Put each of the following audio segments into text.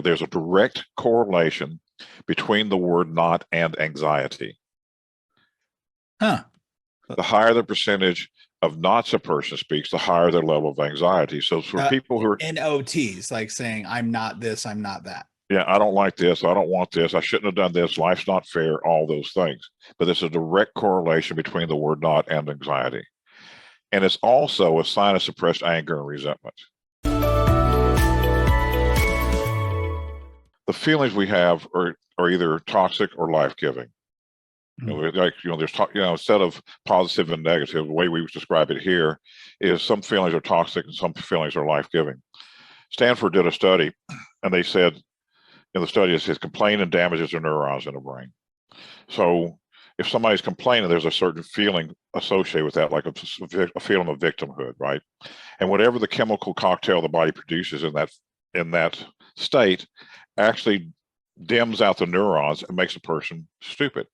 There's a direct correlation between the word not and anxiety. Huh. The higher the percentage of knots a person speaks, the higher their level of anxiety. So for people who are NOTs, like saying, I'm not this, I'm not that. Yeah, I don't like this. I don't want this. I shouldn't have done this. Life's not fair. All those things. But there's a direct correlation between the word not and anxiety. And it's also a sign of suppressed anger and resentment. The feelings we have are either toxic or life-giving. There's instead of positive and negative, the way we describe it here is some feelings are toxic and some feelings are life-giving. Stanford did a study, and they said in the study it says complaining damages the neurons in the brain. So if somebody's complaining, there's a certain feeling associated with that, like a feeling of victimhood, right? And whatever the chemical cocktail the body produces in that state actually dims out the neurons and makes a person stupid.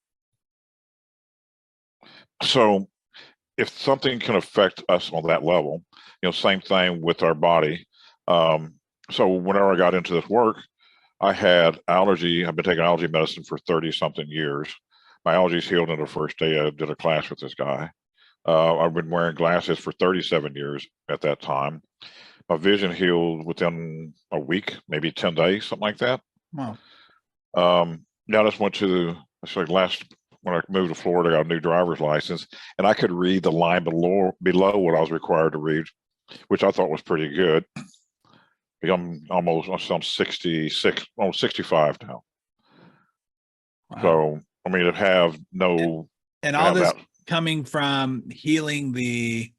So if something can affect us on that level, same thing with our body. So whenever I got into this work, I had allergy. I've been taking allergy medicine for 30-something years. My allergies healed in the first day I did a class with this guy. I've been wearing glasses for 37 years at that time. My vision healed within a week, maybe 10 days, something like that. Wow. Now I just went to when I moved to Florida, I got a new driver's license, and I could read the line below what I was required to read, which I thought was pretty good. I'm 66, almost 65 now. Wow. So, I mean, to have no... And all this coming from healing the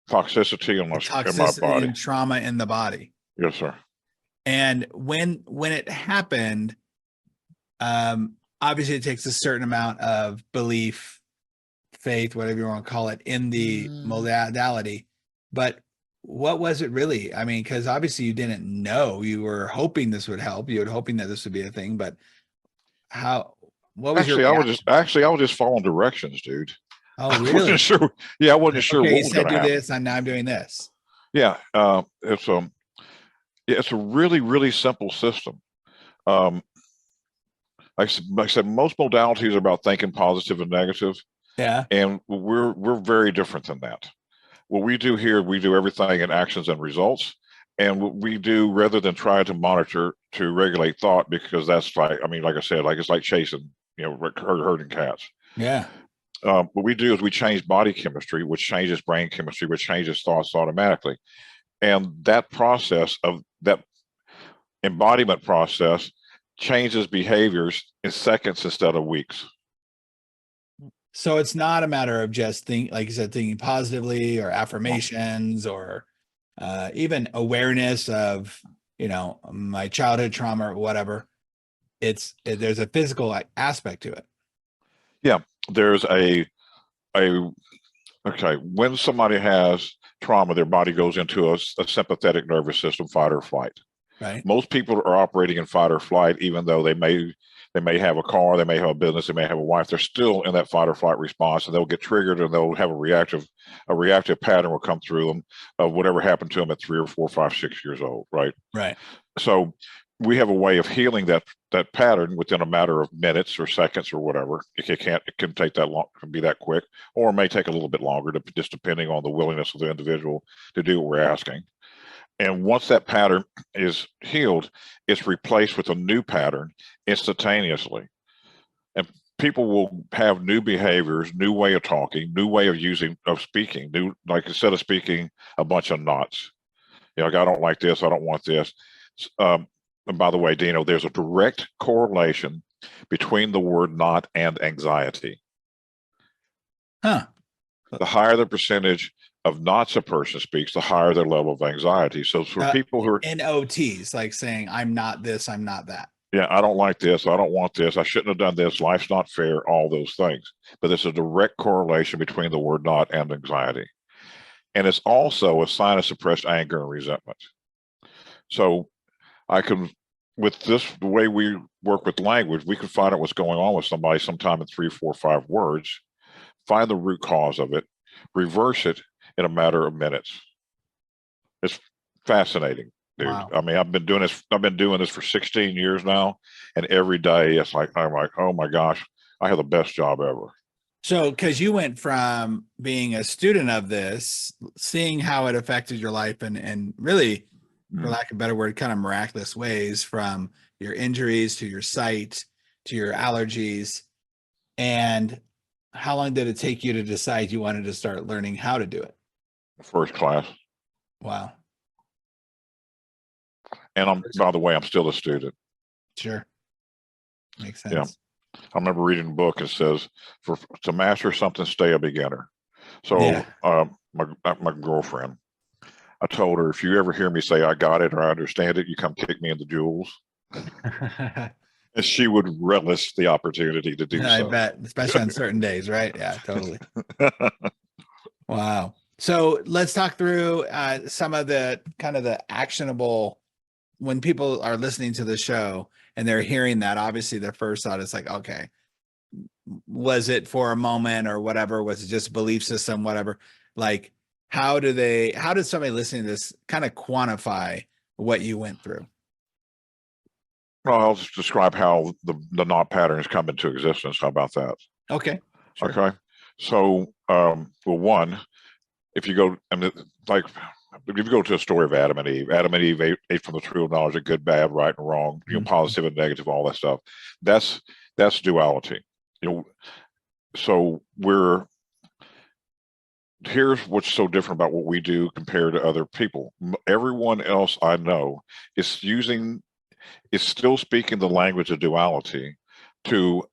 toxicity in my body. And trauma in the body. Yes, sir. And when it happened, obviously it takes a certain amount of belief, faith, whatever you want to call it, in the modality. But what was it really? I mean, because obviously you didn't know. You were hoping this would help. You were hoping that this would be a thing. But what was your reaction? I was just following directions, dude. Oh, really? I wasn't sure. Yeah, I wasn't sure what was going to happen. Do this, and now I'm doing this. Yeah, it's a really, really simple system. Like I said, most modalities are about thinking positive and negative. Yeah. And we're very different than that. What we do here, we do everything in actions and results. And what we do, rather than try to monitor to regulate thought, because that's like I said, it's like chasing, herding cats. Yeah. What we do is we change body chemistry, which changes brain chemistry, which changes thoughts automatically. And that process of that embodiment process changes behaviors in seconds instead of weeks. So it's not a matter of just like you said, thinking positively or affirmations or even awareness of, my childhood trauma or whatever. There's a physical aspect to it. Yeah, there's when somebody has trauma, their body goes into a sympathetic nervous system, fight or flight. Right. Most people are operating in fight or flight, even though they may have a car, they may have a business, they may have a wife. They're still in that fight or flight response, and they'll get triggered, and they'll have a reactive pattern will come through them of whatever happened to them at 3 or 4, 5, 6 years old. Right. Right. So we have a way of healing that pattern within a matter of minutes or seconds or whatever. It can take that long, can be that quick, or it may take a little bit longer, just depending on the willingness of the individual to do what we're asking. And once that pattern is healed, it's replaced with a new pattern instantaneously. And people will have new behaviors, new way of talking, new way of speaking, like instead of speaking a bunch of knots. I don't like this, I don't want this. And by the way, Dino, there's a direct correlation between the word not and anxiety. Huh. The higher the percentage of knots a person speaks, the higher their level of anxiety. So for people who are NOTs, like saying, I'm not this, I'm not that. Yeah, I don't like this, I don't want this, I shouldn't have done this, life's not fair, all those things. But there's a direct correlation between the word not and anxiety. And it's also a sign of suppressed anger and resentment. So with the way we work with language, we can find out what's going on with somebody sometime in 3, 4, 5 words, find the root cause of it, reverse it in a matter of minutes. It's fascinating. dude. Wow. I mean, I've been doing this for 16 years now, and every day it's like I'm like, oh my gosh, I have the best job ever. So, because you went from being a student of this, seeing how it affected your life, and really, for Mm. lack of a better word, kind of miraculous ways, from your injuries to your sight to your allergies. And how long did it take you to decide you wanted to start learning how to do it? First class. Wow. And by the way, I'm still a student. Sure. Makes Yeah. sense. I remember reading a book. It says, to master something, stay a beginner. So Yeah. my girlfriend, I told her, if you ever hear me say I got it or I understand it, you come kick me in the jewels. And she would relish the opportunity to do I so. bet, especially on certain days, right? Yeah, totally. Wow. So let's talk through some of the kind of the actionable, when people are listening to the show and they're hearing that, obviously their first thought is like, okay, was it for a moment or whatever? Was it just belief system, whatever? Like, how does somebody listening to this kind of quantify what you went through? Well, I'll just describe how the knot patterns come into existence. How about that? Okay. Sure. Okay. So, well, one, if you go, I mean, like, if you go to a story of Adam and Eve ate from the tree of knowledge of good, bad, right, and wrong, Mhm. positive and negative, all that stuff. That's duality. So here's what's so different about what we do compared to other people. Everyone else I know is still speaking the language of duality to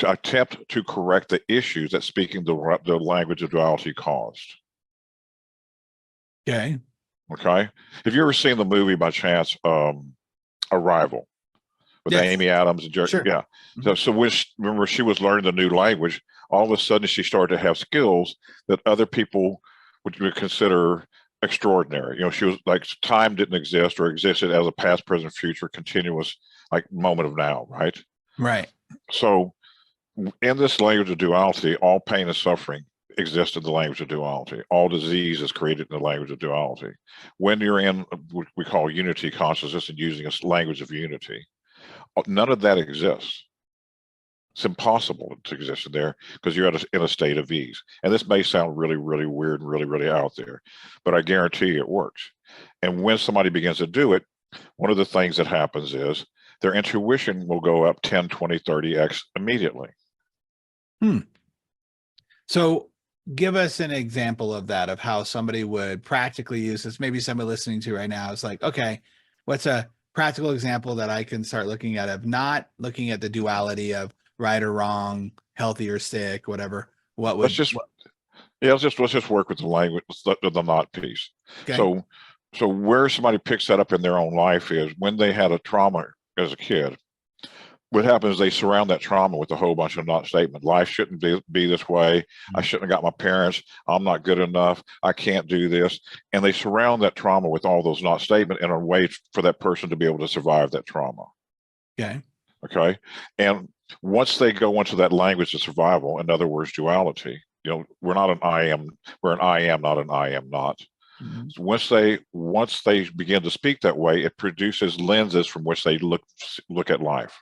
attempt to correct the issues that speaking the language of duality caused. Okay. Okay. Have you ever seen the movie by chance, Arrival, with Yes. Amy Adams and Jerry? Sure. Yeah. So remember she was learning the new language, all of a sudden she started to have skills that other people would consider extraordinary. She was like, time didn't exist or existed as a past, present, future, continuous, like moment of now, right? Right. So in this language of duality, all pain and suffering exist in the language of duality. All disease is created in the language of duality. When you're in what we call unity consciousness and using a language of unity, none of that exists. It's impossible to exist in there because you're in a state of ease. And this may sound really, really weird and really, really out there, but I guarantee you it works. And when somebody begins to do it, one of the things that happens is their intuition will go up 10, 20, 30x immediately. So give us an example of that, of how somebody would practically use this. Maybe somebody listening to right now is like, okay, what's a practical example that I can start looking at, of not looking at the duality of right or wrong, healthy or sick, whatever. Let's just work with the language, the not piece. Okay. So where somebody picks that up in their own life is when they had a trauma as a kid. What happens is they surround that trauma with a whole bunch of not statement. Life shouldn't be this way. I shouldn't have got my parents. I'm not good enough. I can't do this. And they surround that trauma with all those not statement in a way for that person to be able to survive that trauma. Okay. Okay. And once they go into that language of survival, in other words, duality, we're not an I am, we're an I am, not an I am not. Mhm. So once they begin to speak that way, it produces lenses from which they look at life.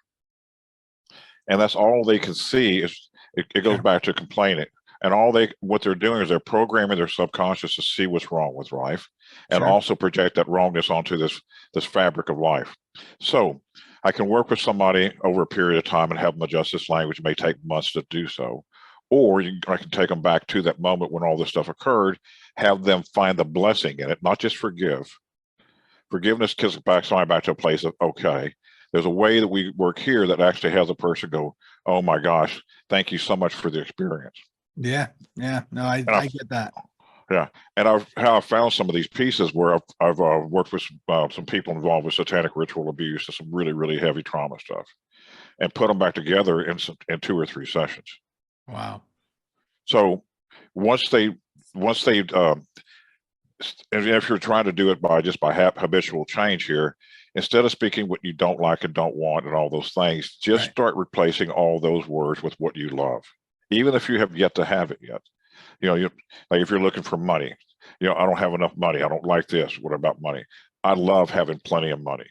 And that's all they can see. Is it goes back to complaining. And what they're doing is they're programming their subconscious to see what's wrong with life, and also project that wrongness onto this fabric of life. So I can work with somebody over a period of time and have them adjust this language. It may take months to do so. Or I can take them back to that moment when all this stuff occurred, have them find the blessing in it, not just forgive. Forgiveness gets somebody back to a place of, okay, there's a way that we work here that actually has a person go, oh my gosh, thank you so much for the experience. Yeah. No, I get that. Yeah. And how I found some of these pieces where I've worked with some people involved with satanic ritual abuse and some really, really heavy trauma stuff, and put them back together in 2 or 3 sessions. Wow. So once they, and if you're trying to do it by habitual change here, instead of speaking what you don't like and don't want and all those things, just start replacing all those words with what you love, even if you have yet to have it yet. Like if you're looking for money, I don't have enough money. I don't like this. What about money? I love having plenty of money.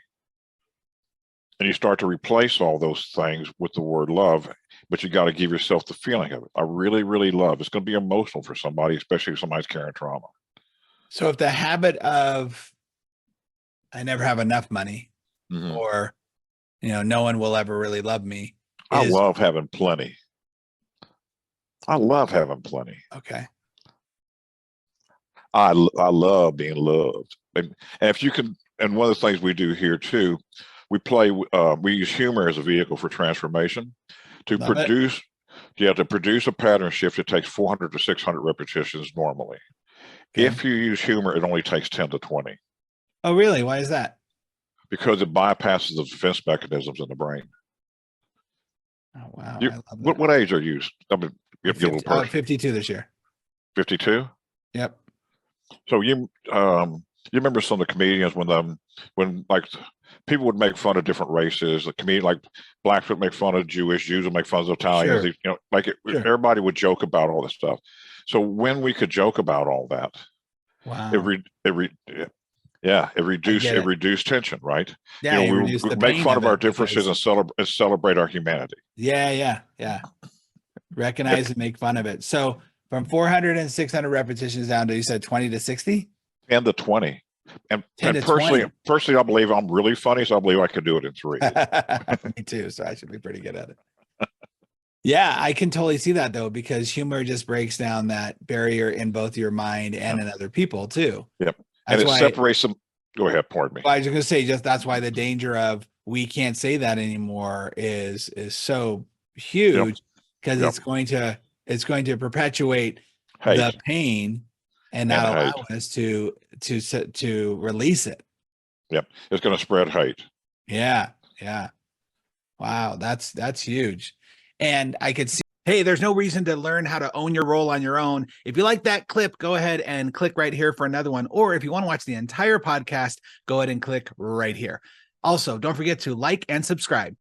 And you start to replace all those things with the word love, but you got to give yourself the feeling of it. I really, really love. It's going to be emotional for somebody, especially if somebody's carrying trauma. So if the habit of I never have enough money, Mm-hmm. or no one will ever really love me, I is love having plenty. I love having plenty. okay. I love being loved. And if you can, and one of the things we do here too, we use humor as a vehicle for transformation to Love it. produce. Yeah, to produce a pattern shift, it takes 400 to 600 repetitions normally. Okay. If you use humor, it only takes 10 to 20 Oh, really? Why is that? because it bypasses the defense mechanisms in the brain. Oh, wow. You, I love that. what age are you? I mean, you have to get a little personal. 52 this year. 52. Yep. So you remember some of the comedians when like people would make fun of different races. The comedian like blacks would make fun of Jews would make fun of Italians. Sure. Sure. Everybody would joke about all this stuff. So when we could joke about all that, Wow. it reduced tension, right? Yeah, we would make fun of our differences and celebrate our humanity. Yeah. Recognize and make fun of it. So from 400 and 600 repetitions down to, you said 20 to 60? 10 to 20. And 10 to personally, 20. I believe I'm really funny, so I believe I could do it in 3. Me too. So I should be pretty good at it. Yeah, I can totally see that though, because humor just breaks down that barrier in both your mind and in other people too. Yep. And it separates them. Go ahead, pardon me. I was just gonna say, that's why the danger of we can't say that anymore is so huge, because it's going to perpetuate hate. The pain and not allow us to release it. Yep. It's going to spread hate. Yeah. Wow, that's huge. And I could see, hey, there's no reason to learn how to own your role on your own. If you like that clip, go ahead and click right here for another one. Or if you want to watch the entire podcast, go ahead and click right here. Also, don't forget to like and subscribe.